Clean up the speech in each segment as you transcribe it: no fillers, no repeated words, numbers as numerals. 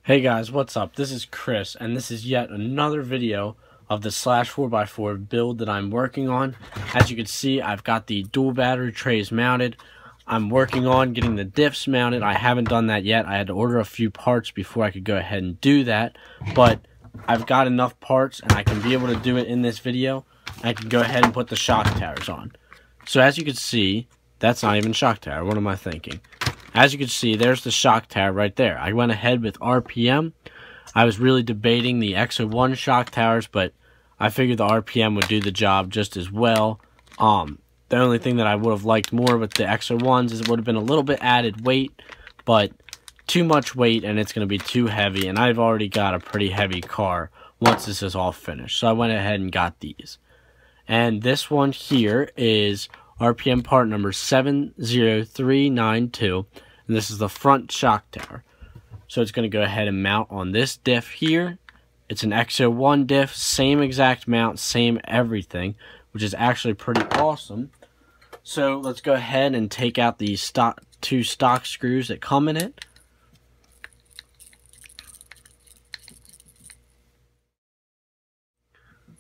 Hey guys, what's up? This is Chris, and this is yet another video of the Slash 4x4 build that I'm working on. As you can see, I've got the dual battery trays mounted. I'm working on getting the diffs mounted. I haven't done that yet. I had to order a few parts before I could go ahead and do that, but I've got enough parts and I can be able to do it in this video. I can go ahead and put the shock towers on. So as you can see, that's not even shock tower. What am I thinking? As you can see, there's the shock tower right there. I went ahead with RPM. I was really debating the XO1 shock towers, but I figured the RPM would do the job just as well. The only thing that I would have liked more with the XO1s is it would have been a little bit added weight, but too much weight and it's going to be too heavy, and I've already got a pretty heavy car once this is all finished. So I went ahead and got these. And this one here is RPM part number 70392. And this is the front shock tower. So it's going to go ahead and mount on this diff here. It's an XO1 diff, same exact mount, same everything, which is actually pretty awesome. So let's go ahead and take out the two stock screws that come in it.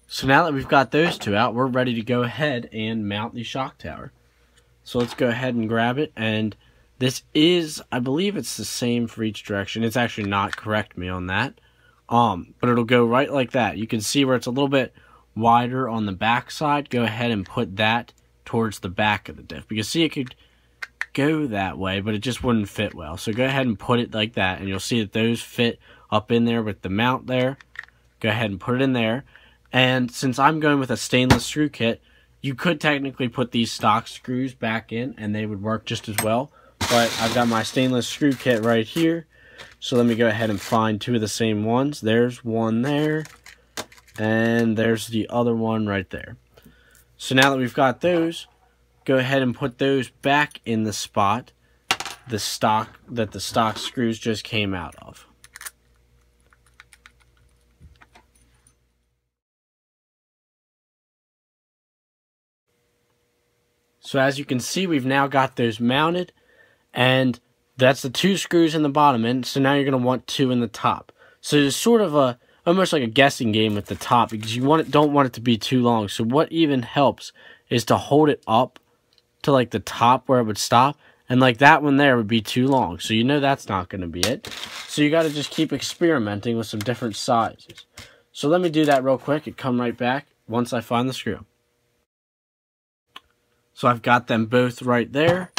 So now that we've got those two out, we're ready to go ahead and mount the shock tower. So let's go ahead and grab it, and this is, I believe it's the same for each direction. It's actually not, correct me on that. But it'll go right like that. You can see where it's a little bit wider on the back side. Go ahead and put that towards the back of the diff. Because see, it could go that way, but it just wouldn't fit well. So go ahead and put it like that, and you'll see that those fit up in there with the mount there. Go ahead and put it in there. And since I'm going with a stainless screw kit, you could technically put these stock screws back in, and they would work just as well. But I've got my stainless screw kit right here. So let me go ahead and find two of the same ones. There's one there. And there's the other one right there. So now that we've got those, go ahead and put those back in the spot the stock screws just came out of. So as you can see, we've now got those mounted. And that's the two screws in the bottom end. So now you're going to want two in the top. So it's sort of almost like a guessing game with the top, because you don't want it to be too long. So what even helps is to hold it up to like the top where it would stop. And like that one there would be too long. So you know that's not going to be it. So you got to just keep experimenting with some different sizes. So let me do that real quick and come right back once I find the screw. So I've got them both right there.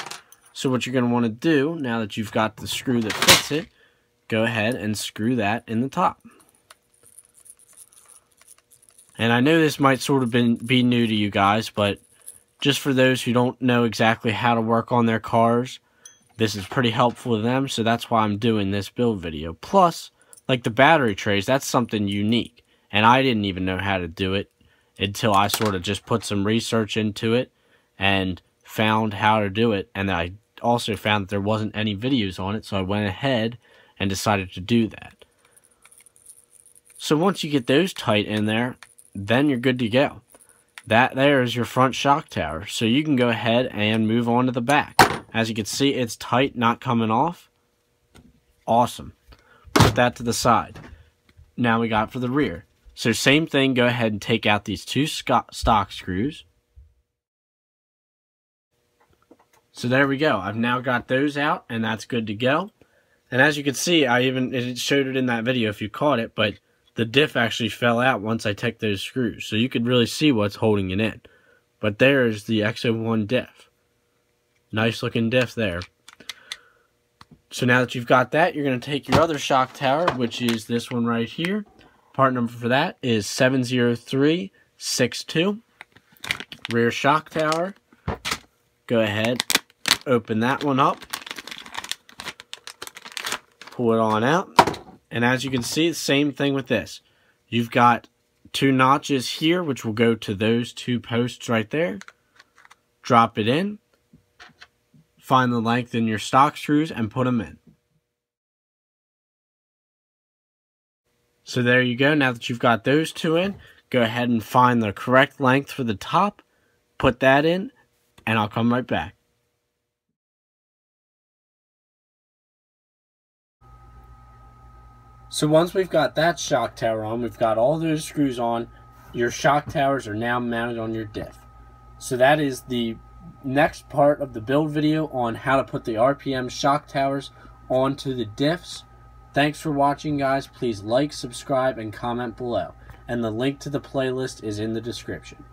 So what you're going to want to do, now that you've got the screw that fits it, go ahead and screw that in the top. And I know this might sort of be new to you guys, but just for those who don't know exactly how to work on their cars, this is pretty helpful to them, so that's why I'm doing this build video. Plus, like the battery trays, that's something unique. And I didn't even know how to do it until I sort of just put some research into it and found how to do it, and I also found that there wasn't any videos on it, so I went ahead and decided to do that. So once you get those tight in there, then you're good to go. That there is your front shock tower, so you can go ahead and move on to the back. As you can see, it's tight, not coming off. Awesome. Put that to the side. Now we got for the rear. So same thing, go ahead and take out these two stock screws. So there we go. I've now got those out, and that's good to go. And as you can see, it showed it in that video if you caught it, but the diff actually fell out once I took those screws. So you could really see what's holding it in. But there's the XO1 diff. Nice looking diff there. So now that you've got that, you're going to take your other shock tower, which is this one right here. Part number for that is 70362. Rear shock tower. Go ahead. Open that one up, pull it on out, and as you can see, same thing with this. You've got two notches here, which will go to those two posts right there. Drop it in, find the length in your stock screws, and put them in. So there you go. Now that you've got those two in, go ahead and find the correct length for the top, put that in, and I'll come right back. So once we've got that shock tower on, we've got all those screws on, your shock towers are now mounted on your diff. So that is the next part of the build video on how to put the RPM shock towers onto the diffs. Thanks for watching, guys. Please like, subscribe, and comment below. And the link to the playlist is in the description.